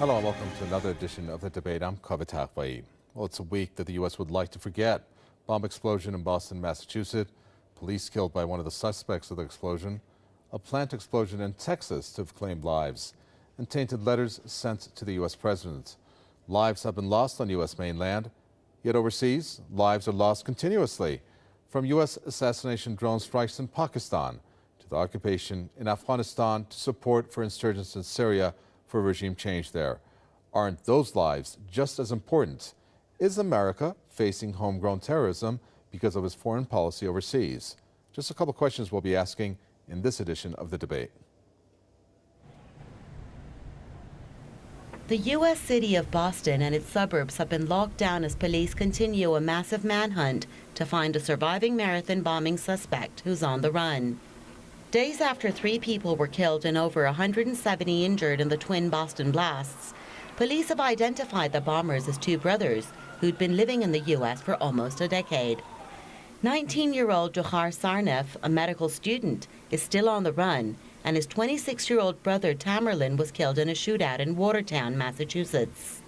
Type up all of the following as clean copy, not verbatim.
Hello and welcome to another edition of The Debate. I'm Kavit Haqbai. Well, it's a week that the U.S. would like to forget. Bomb explosion in Boston, Massachusetts. Police killed by one of the suspects of the explosion. A plant explosion in Texas to have claimed lives. And tainted letters sent to the U.S. president. Lives have been lost on U.S. mainland. Yet overseas, lives are lost continuously. From U.S. assassination drone strikes in Pakistan to the occupation in Afghanistan to support for insurgents in Syria for regime change there. Aren't those lives just as important? Is America facing homegrown terrorism because of its foreign policy overseas? Just a couple questions we'll be asking in this edition of The Debate. The U.S. city of Boston and its suburbs have been locked down as police continue a massive manhunt to find a surviving marathon bombing suspect who's on the run. Days after 3 people were killed and over 170 injured in the twin Boston blasts, police have identified the bombers as 2 brothers who'd been living in the U.S. for almost a decade. 19-year-old Dzhokhar Tsarnaev, a medical student, is still on the run, and his 26-year-old brother Tamerlan was killed in a shootout in Watertown, Massachusetts.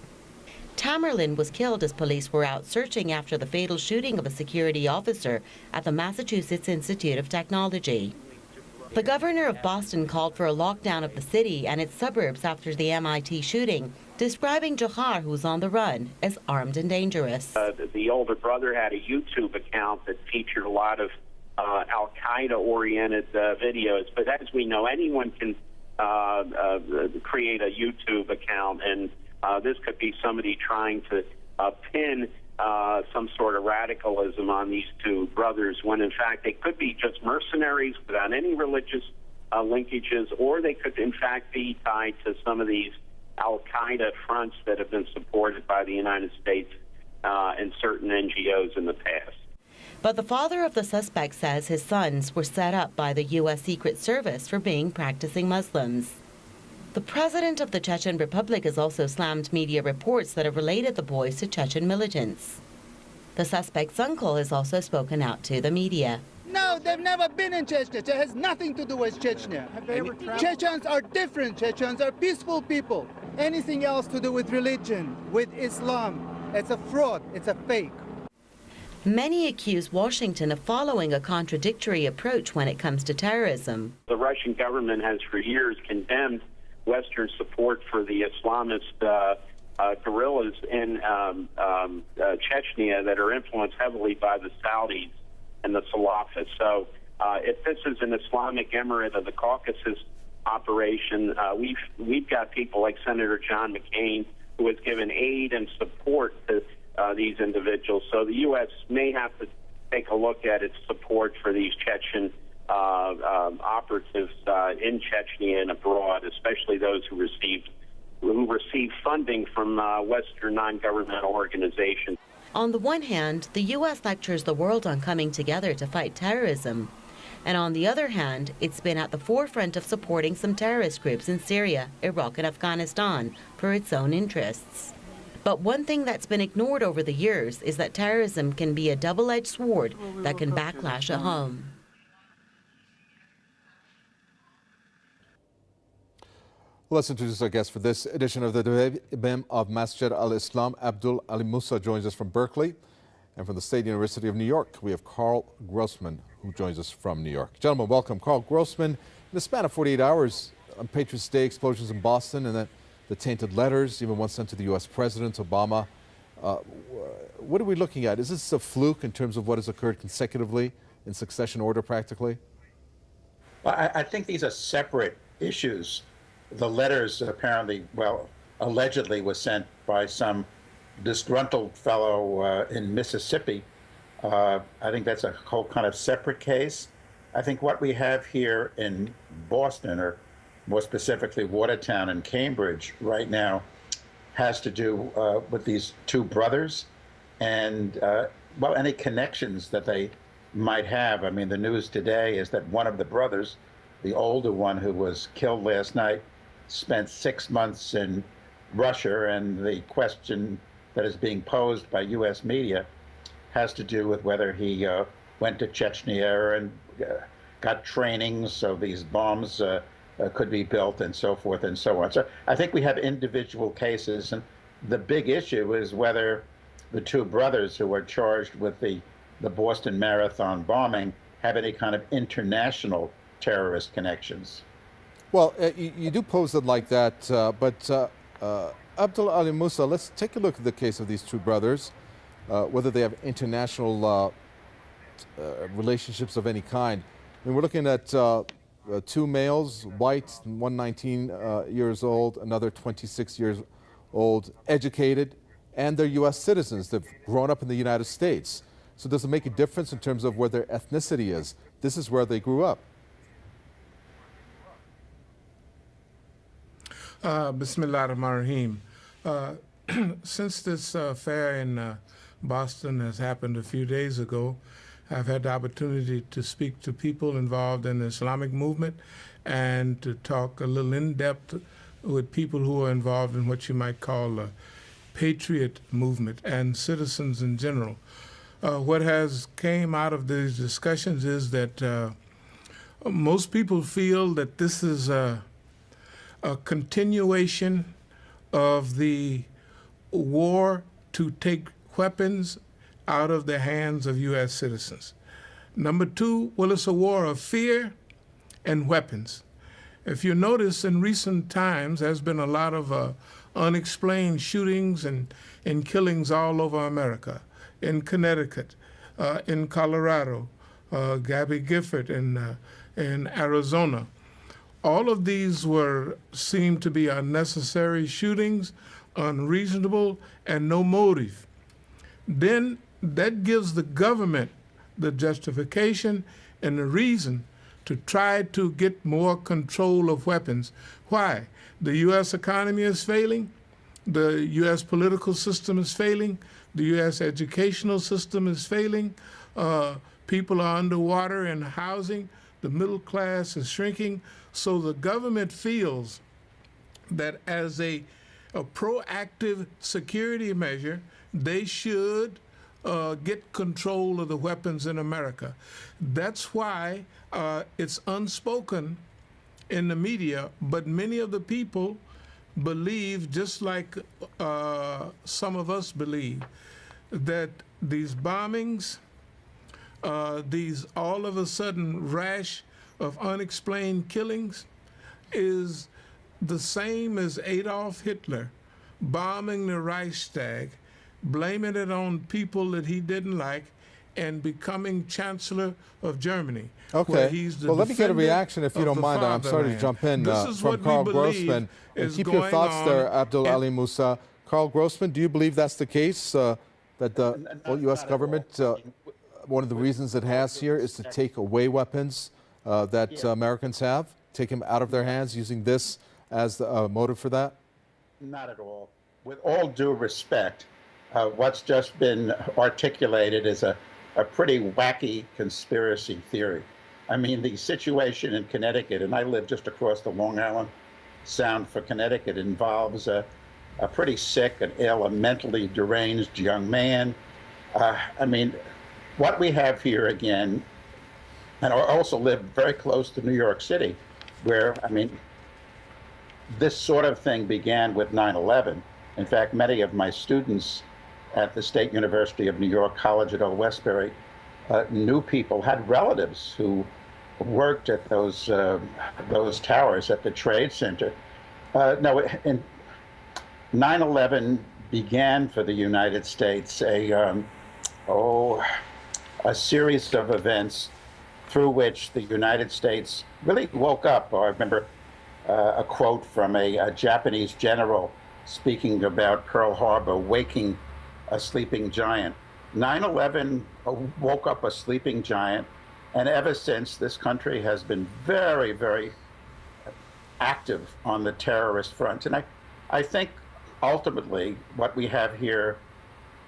Tamerlan was killed as police were out searching after the fatal shooting of a security officer at the Massachusetts Institute of Technology. The governor of Boston called for a lockdown of the city and its suburbs after the MIT shooting, describing Dzhokhar, who's on the run, as armed and dangerous. The older brother had a YouTube account that featured a lot of Al-Qaeda-oriented videos. But as we know, anyone can create a YouTube account, and this could be somebody trying to pin some sort of radicalism on these 2 brothers, when in fact they could be just mercenaries without any religious linkages, or they could in fact be tied to some of these Al-Qaeda fronts that have been supported by the United States and certain NGOs in the past. But the father of the suspect says his sons were set up by the U.S. Secret Service for being practicing Muslims. The president of the Chechen Republic has also slammed media reports that have related the boys to Chechen militants. The suspect's uncle has also spoken out to the media. No, they've never been in Chechnya. It has nothing to do with Chechnya. Chechens are different. Chechens are peaceful people. Anything else to do with religion, with Islam, it's a fraud, it's a fake. Many accuse Washington of following a contradictory approach when it comes to terrorism. The Russian government has for years condemned Western support for the Islamist guerrillas in Chechnya that are influenced heavily by the Saudis and the Salafists. So if this is an Islamic Emirate of the Caucasus operation, we've got people like Senator John McCain, who has given aid and support to these individuals. So the U.S. may have to take a look at its support for these Chechen operatives in Chechnya and abroad, especially those who receive funding from Western non-governmental organizations. On the one hand, the U.S. lectures the world on coming together to fight terrorism. And on the other hand, it's been at the forefront of supporting some terrorist groups in Syria, Iraq, and Afghanistan for its own interests. But one thing that's been ignored over the years is that terrorism can be a double-edged sword that can backlash at home. Let's introduce our guest for this edition of The Debate. Imam of Masjid al-Islam, Abdul Ali Musa, joins us from Berkeley. And from the State University of New York, we have Carl Grossman, who joins us from New York. Gentlemen, welcome. Carl Grossman, in the span of 48 hours, on Patriots' Day, explosions in Boston, and then the tainted letters, even one sent to the U.S. President Obama. What are we looking at? Is this a fluke in terms of what has occurred consecutively in succession order practically? Well, I think these are separate issues. The letters apparently, well, allegedly was sent by some disgruntled fellow in Mississippi. I think that's a whole kind of separate case. I think what we have here in Boston, or more specifically Watertown and Cambridge right now, has to do with these 2 brothers and, well, any connections that they might have. I mean, the news today is that one of the brothers, the older one who was killed last night, spent 6 months in Russia, and the question that is being posed by U.S. media has to do with whether he went to Chechnya and got training so these bombs could be built and so forth and so on. So I think we have individual cases, and the big issue is whether the two brothers who were charged with the Boston Marathon bombing have any kind of international terrorist connections. Well, you do pose it like that, but Abdul Ali Musa, let's take a look at the case of these two brothers, whether they have international relationships of any kind. I mean, we're looking at two males, white, one 19 years old, another 26 years old, educated, and they're U.S. citizens. They've grown up in the United States. So does it make a difference in terms of where their ethnicity is? This is where they grew up. Bismillah ar-Rahman ar-Rahim. Since this affair in Boston has happened a few days ago, I've had the opportunity to speak to people involved in the Islamic movement and to talk a little in depth with people who are involved in what you might call the patriot movement and citizens in general. What has came out of these discussions is that most people feel that this is a continuation of the war to take weapons out of the hands of U.S. citizens. Number two, well, it's a war of fear and weapons. If you notice, in recent times, there's been a lot of unexplained shootings and killings all over America, in Connecticut, in Colorado, Gabby Gifford in Arizona. All of these seemed to be unnecessary shootings, unreasonable, and no motive. Then that gives the government the justification and the reason to try to get more control of weapons. Why? The U.S. economy is failing. The U.S. political system is failing. The U.S. educational system is failing. People are underwater in housing. The middle class is shrinking. So the government feels that as a proactive security measure, they should get control of the weapons in America. That's why it's unspoken in the media, but many of the people believe, just like some of us believe, that these bombings, these all of a sudden rash of unexplained killings is the same as Adolf Hitler bombing the Reichstag, blaming it on people that he didn't like, and becoming Chancellor of Germany. Okay. Well, let me get a reaction, if you don't mind. I'm sorry to jump in from Carl Grossman. And keep your thoughts there, Abdul Ali Musa. Carl Grossman, do you believe that's the case, that the U.S. government, one of the reasons it has here is to take away weapons that Americans have, take them out of their hands, using this as the motive for that? Not at all. With all due respect, what's just been articulated is a pretty wacky conspiracy theory. I mean, the situation in Connecticut, and I live just across the Long Island Sound for Connecticut, involves a pretty sick and ill, a mentally deranged young man. I mean, what we have here again, and I also live very close to New York City, where, I mean, this sort of thing began with 9/11. In fact, many of my students at the State University of New York College at Old Westbury knew people, had relatives who worked at those towers at the Trade Center. No, 9/11 began for the United States a series of events through which the United States really woke up. I remember a quote from a Japanese general speaking about Pearl Harbor waking a sleeping giant. 9/11 woke up a sleeping giant, and ever since, this country has been very, very active on the terrorist front. And I think ultimately what we have here,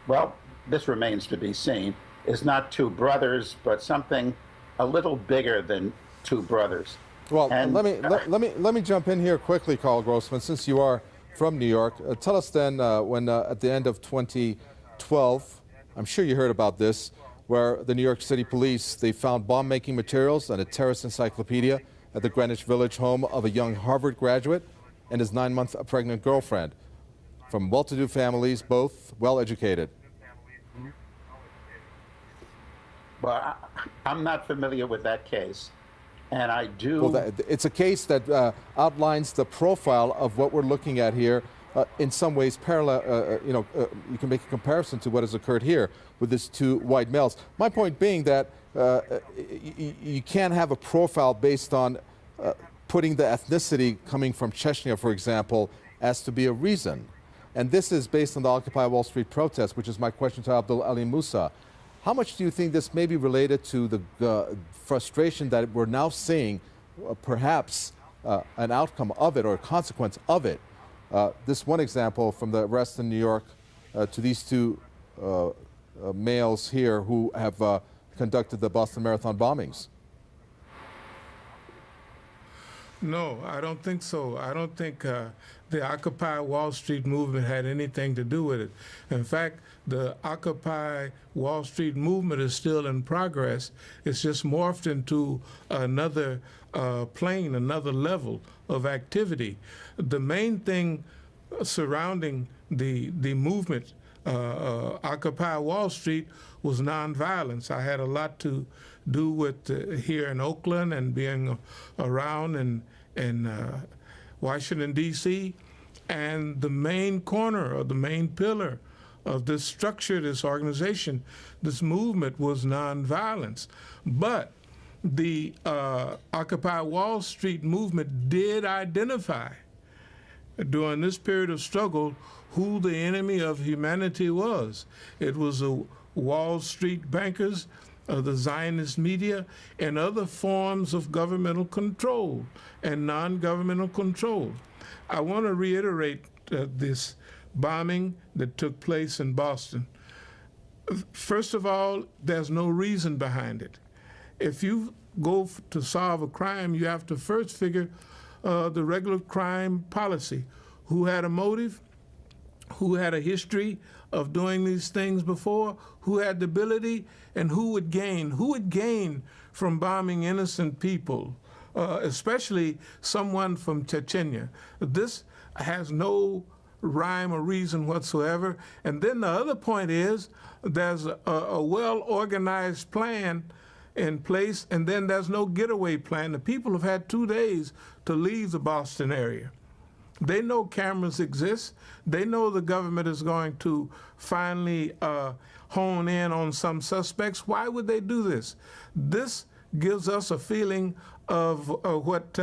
well, this remains to be seen, is not two brothers, but something a little bigger than two brothers. Well, and, let me jump in here quickly, Carl Grossman, since you are from New York. Tell us then, when at the end of 2012, I'm sure you heard about this, where the New York City police, they found bomb-making materials and a terrorist encyclopedia at the Greenwich Village home of a young Harvard graduate and his 9-month pregnant girlfriend. From well-to-do families, both well-educated. Well, I'm not familiar with that case, and I do. Well, it's a case that outlines the profile of what we're looking at here. In some ways, parallel. You can make a comparison to what has occurred here with these two white males. My point being that you can't have a profile based on putting the ethnicity coming from Chechnya, for example, as to be a reason. And this is based on the Occupy Wall Street protest, which is my question to Abdul Ali Musa. How much do you think this may be related to the frustration that we're now seeing, perhaps an outcome of it or a consequence of it? This one example from the arrest in New York to these two males here who have conducted the Boston Marathon bombings. No, I don't think so. I don't think the Occupy Wall Street movement had anything to do with it. In fact, the Occupy Wall Street movement is still in progress. It's just morphed into another plane, another level of activity. The main thing surrounding the movement, Occupy Wall Street, was nonviolence. I had a lot to do with here in Oakland and being around in Washington, D.C. And the main corner or the main pillar of this structure, this organization, this movement was nonviolence. But the Occupy Wall Street movement did identify during this period of struggle who the enemy of humanity was. It was the Wall Street bankers, the Zionist media, and other forms of governmental control and non-governmental control. I want to reiterate this bombing that took place in Boston. First of all, there's no reason behind it. If you go to solve a crime, you have to first figure the regular crime policy. Who had a motive? Who had a history of doing these things before? Who had the ability? And who would gain? Who would gain from bombing innocent people, especially someone from Chechnya? This has no rhyme or reason whatsoever. And then the other point is there's a well-organized plan in place, and then there's no getaway plan. The people have had 2 days to leave the Boston area. They know cameras exist. They know the government is going to finally hone in on some suspects. Why would they do this? This gives us a feeling of what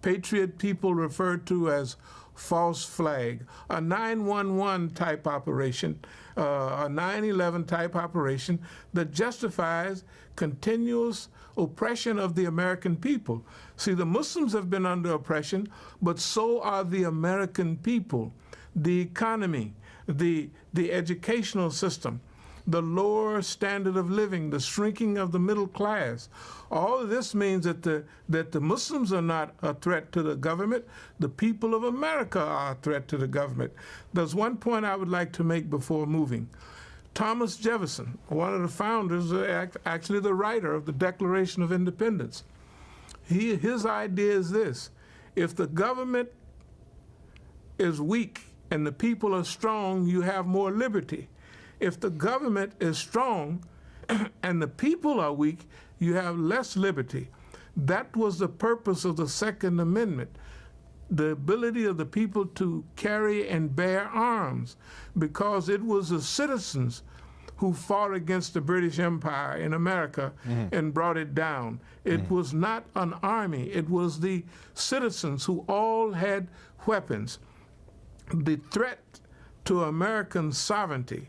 patriot people refer to as false flag, a 911 type operation, a 9/11 type operation that justifies continuous oppression of the American people. See, the Muslims have been under oppression, but so are the American people. The economy, the educational system, the lower standard of living, the shrinking of the middle class. All of this means that the Muslims are not a threat to the government. The people of America are a threat to the government. There's one point I would like to make before moving. Thomas Jefferson, one of the founders, actually the writer of the Declaration of Independence, his idea is this: if the government is weak and the people are strong, you have more liberty. If the government is strong and the people are weak, you have less liberty. That was the purpose of the Second Amendment, the ability of the people to carry and bear arms, because it was the citizens who fought against the British Empire in America and brought it down. It was not an army. It was the citizens who all had weapons. The threat to American sovereignty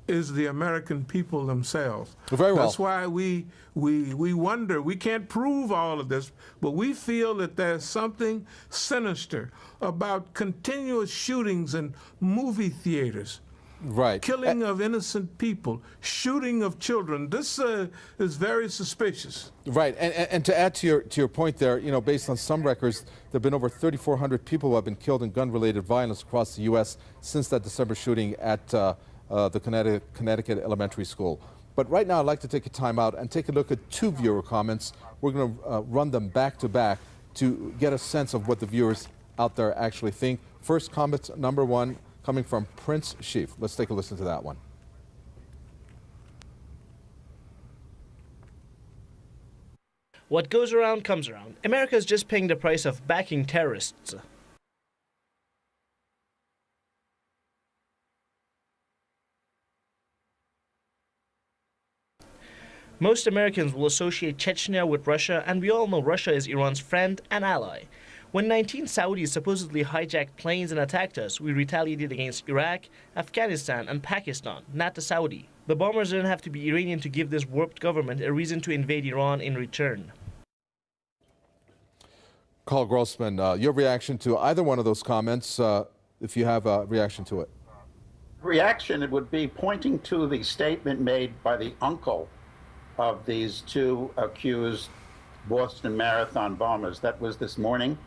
is the American people themselves. Very well. That's why we wonder. We can't prove all of this, but we feel that there's something sinister about continuous shootings in movie theaters. Right. Killing of innocent people, shooting of children. This is very suspicious. Right, and to add to your point there, you know, based on some records, there have been over 3,400 people who have been killed in gun-related violence across the U.S. since that December shooting at the Connecticut elementary school. But right now, I'd like to take a time out and take a look at two viewer comments. We're going to run them back to back to get a sense of what the viewers out there actually think. First comment, number one, coming from Prince Sheaf. Let's take a listen to that one. What goes around comes around. America is just paying the price of backing terrorists. Most Americans will associate Chechnya with Russia, and we all know Russia is Iran's friend and ally. When 19 Saudis supposedly hijacked planes and attacked us, we retaliated against Iraq, Afghanistan, and Pakistan, not the Saudi. The bombers didn't have to be Iranian to give this warped government a reason to invade Iran in return. Carl Grossman, your reaction to either one of those comments, if you have a reaction to it. Reaction, it would be pointing to the statement made by the uncle of these two accused Boston Marathon bombers. That was this morning.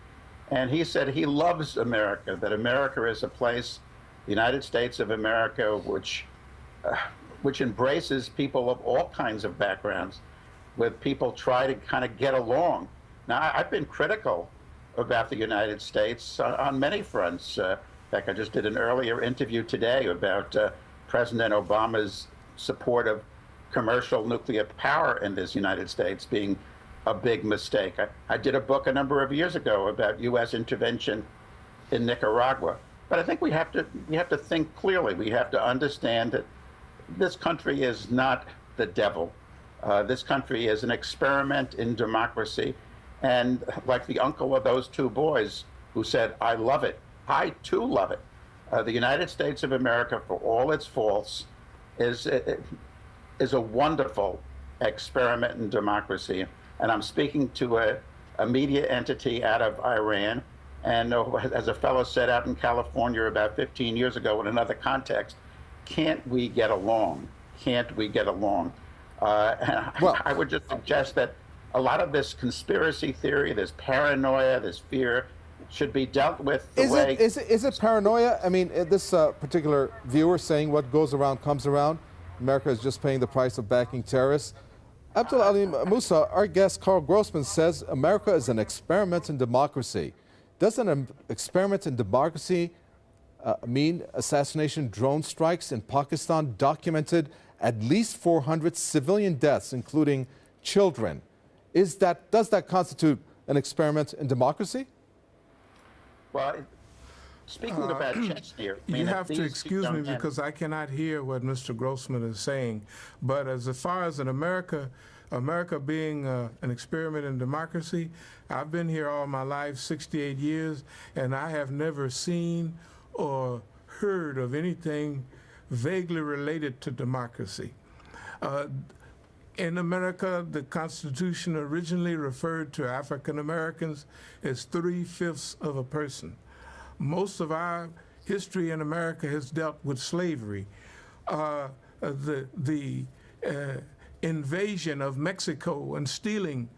And he said he loves America, that America is a place, the United States of America, which embraces people of all kinds of backgrounds, with people try to kind of get along. Now, I've been critical about the United States on many fronts. In fact, I just did an earlier interview today about President Obama's support of commercial nuclear power in this United States being a big mistake. I did a book a number of years ago about U.S. intervention in Nicaragua. But I think we have to think clearly. We have to understand that this country is not the devil. This country is an experiment in democracy. And like the uncle of those two boys who said, I love it, I too love it. The United States of America, for all its faults, is a wonderful experiment in democracy. And I'm speaking to a media entity out of Iran. And as a fellow said out in California about 15 years ago in another context, can't we get along? Can't we get along? I would just suggest that a lot of this conspiracy theory, this paranoia, this fear, should be dealt with the way... Is it paranoia? I mean, this particular viewer saying what goes around comes around. America is just paying the price of backing terrorists. Abdul Ali Musa, our guest Carl Grossman says America is an experiment in democracy. Doesn't an experiment in democracy mean assassination drone strikes in Pakistan documented at least 400 civilian deaths, including children? Does that constitute an experiment in democracy? Well, speaking about Chechnya, you have to excuse me because I cannot hear what Mr. Grossman is saying. But as far as America being an experiment in democracy, I've been here all my life, 68 years, and I have never seen or heard of anything vaguely related to democracy. In America, the Constitution originally referred to African Americans as 3/5 of a person. Most of our history in America has dealt with slavery. The invasion of Mexico and stealing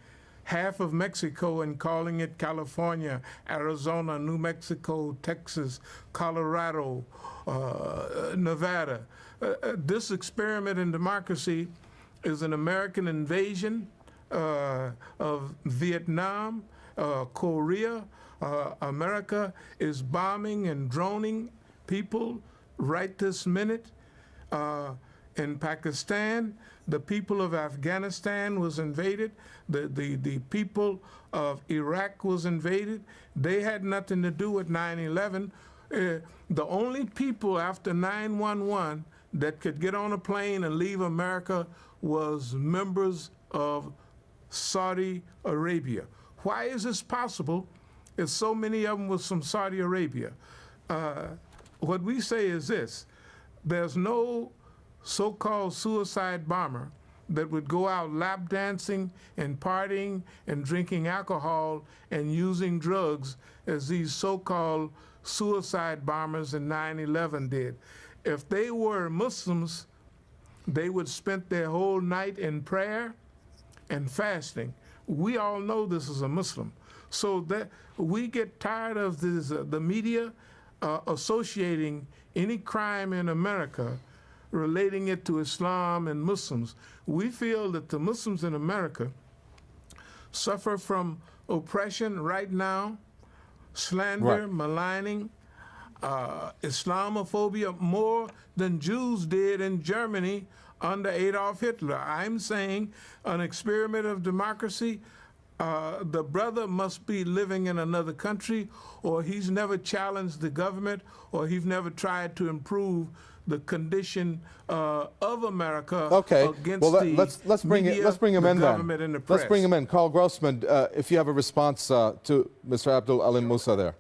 half of Mexico and calling it California, Arizona, New Mexico, Texas, Colorado, Nevada. This experiment in democracy is an American invasion of Vietnam, Korea. America is bombing and droning people right this minute. In Pakistan, the people of Afghanistan was invaded. The people of Iraq was invaded. They had nothing to do with 9/11. The only people after 9/11 that could get on a plane and leave America was members of Saudi Arabia. Why is this possible if so many of them was from Saudi Arabia? What we say is this: there's no so-called suicide bomber that would go out lap dancing and partying and drinking alcohol and using drugs as these so-called suicide bombers in 9/11 did. If they were Muslims, they would spend their whole night in prayer and fasting. We all know this is a Muslim. So that we get tired of this, the media associating any crime in America relating it to Islam and Muslims. We feel that the Muslims in America suffer from oppression right now, slander, maligning, Islamophobia more than Jews did in Germany under Adolf Hitler. I'm saying an experiment of democracy, the brother must be living in another country, or he's never challenged the government, or he's never tried to improve the condition of America against let's bring him in government then. And the press. Let's bring him in. Carl Grossman, if you have a response to Mr. Abdul Alim Musa there.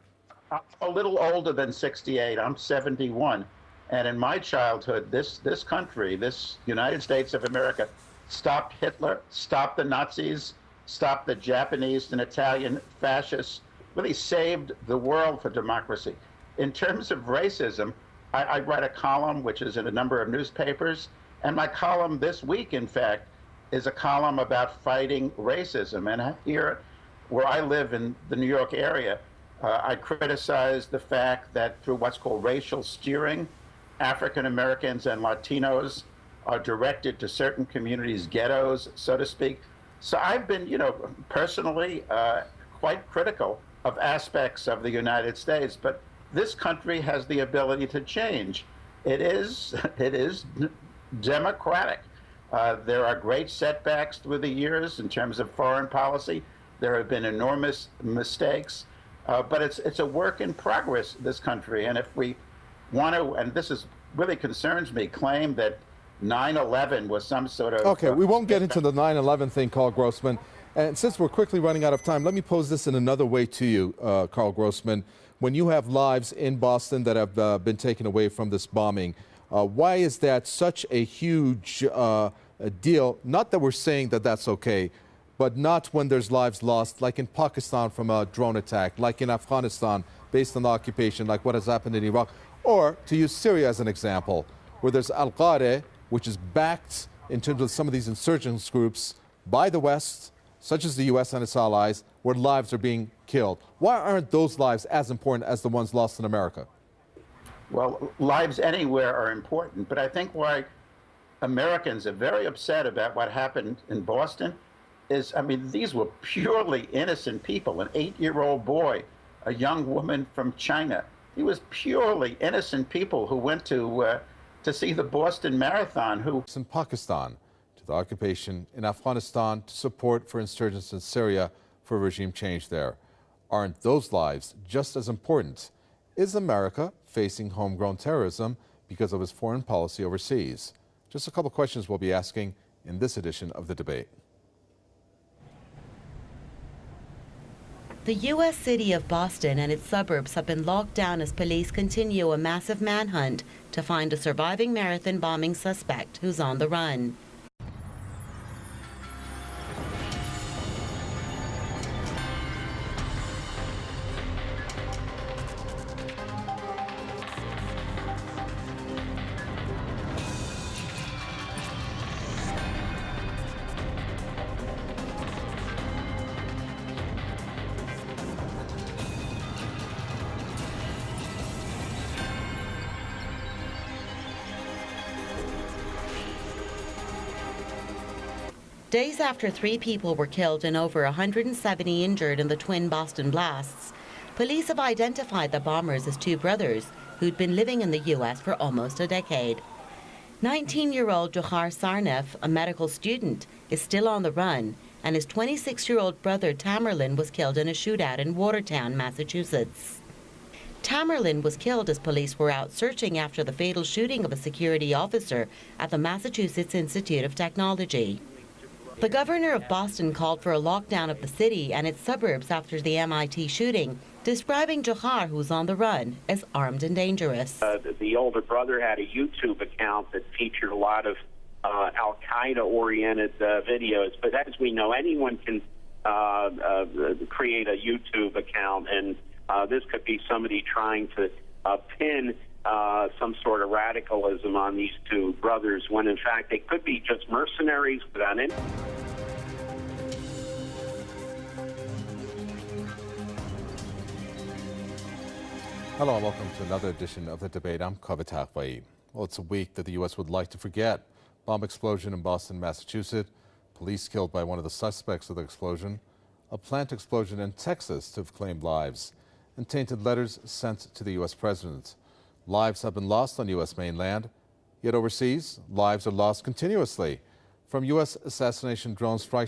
A little older than 68. I'm 71. And in my childhood, this country, this United States of America, stopped Hitler, stopped the Nazis, stopped the Japanese and Italian fascists, really saved the world for democracy. In terms of racism, I write a column which is in a number of newspapers, and my column this week, in fact, is a column about fighting racism. And here, where I live in the New York area, I criticize the fact that through what's called racial steering, African Americans and Latinos are directed to certain communities, ghettos, so to speak. So I've been, personally quite critical of aspects of the United States, but this country has the ability to change. It is democratic. There are great setbacks through the years in terms of foreign policy. There have been enormous mistakes, but it's a work in progress, this country. And if we want to, and this is really concerns me, claim that 9/11 was some sort of... Okay, we won't get into the 9/11 thing, Carl Grossman. And since we're quickly running out of time, let me pose this in another way to you, Carl Grossman. When you have lives in Boston that have been taken away from this bombing, why is that such a huge deal? Not that we're saying that that's okay, but not when there's lives lost, like in Pakistan from a drone attack, like in Afghanistan based on the occupation, like what has happened in Iraq, or to use Syria as an example, where there's Al-Qaeda, which is backed in terms of some of these insurgents groups by the West, such as the U.S. and its allies, where lives are being killed. Why aren't those lives as important as the ones lost in America? Well, lives anywhere are important, but I think why Americans are very upset about what happened in Boston is, these were purely innocent people, an 8-year-old boy, a young woman from China. He was purely innocent people who went to see the Boston Marathon. In Pakistan, to the occupation in Afghanistan, to support for insurgents in Syria for regime change there. Aren't those lives just as important? Is America facing homegrown terrorism because of its foreign policy overseas? Just a couple questions we'll be asking in this edition of The Debate. The U.S. city of Boston and its suburbs have been locked down as police continue a massive manhunt to find a surviving marathon bombing suspect who's on the run. Days after 3 people were killed and over 170 injured in the twin Boston blasts, police have identified the bombers as 2 brothers who'd been living in the U.S. for almost a decade. 19-year-old Dzhokhar Tsarnaev, a medical student, is still on the run, and his 26-year-old brother Tamerlan was killed in a shootout in Watertown, Massachusetts. Tamerlan was killed as police were out searching after the fatal shooting of a security officer at the Massachusetts Institute of Technology. The governor of Boston called for a lockdown of the city and its suburbs after the MIT shooting, describing Dzhokhar, who's on the run, as armed and dangerous. The older brother had a YouTube account that featured a lot of Al-Qaeda-oriented videos. But as we know, anyone can create a YouTube account, and this could be somebody trying to pin some sort of radicalism on these 2 brothers, when in fact they could be just mercenaries without any... Hello and welcome to another edition of The Debate. I'm Kaveh. Well, it's a week that the U.S. would like to forget. Bomb explosion in Boston, Massachusetts. Police killed by one of the suspects of the explosion. A plant explosion in Texas to have claimed lives. And tainted letters sent to the U.S. president. Lives have been lost on U.S. mainland. Yet overseas, lives are lost continuously. From U.S. assassination drone strikes